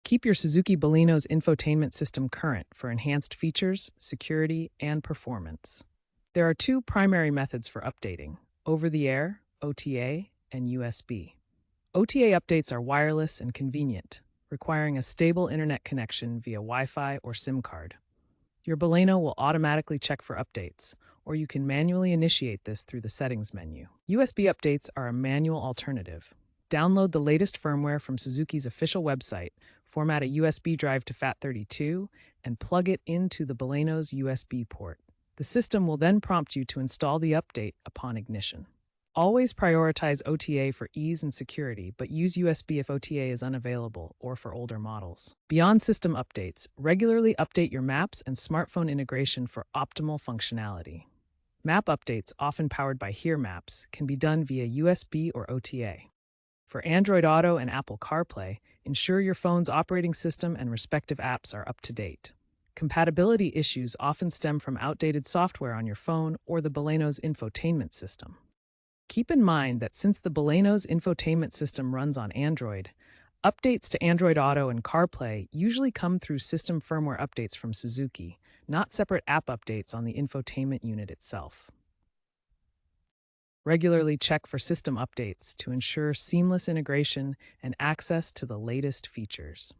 Keep your Suzuki Baleno's infotainment system current for enhanced features, security, and performance. There are two primary methods for updating: over-the-air, OTA, and USB. OTA updates are wireless and convenient, requiring a stable internet connection via Wi-Fi or SIM card. Your Baleno will automatically check for updates, or you can manually initiate this through the settings menu. USB updates are a manual alternative. Download the latest firmware from Suzuki's official website, format a USB drive to FAT32, and plug it into the Baleno's USB port. The system will then prompt you to install the update upon ignition. Always prioritize OTA for ease and security, but use USB if OTA is unavailable or for older models. Beyond system updates, regularly update your maps and smartphone integration for optimal functionality. Map updates, often powered by Here Maps, can be done via USB or OTA. For Android Auto and Apple CarPlay, ensure your phone's operating system and respective apps are up to date. Compatibility issues often stem from outdated software on your phone or the Baleno's infotainment system. Keep in mind that since the Baleno's infotainment system runs on Android, updates to Android Auto and CarPlay usually come through system firmware updates from Suzuki, not separate app updates on the infotainment unit itself. Regularly check for system updates to ensure seamless integration and access to the latest features.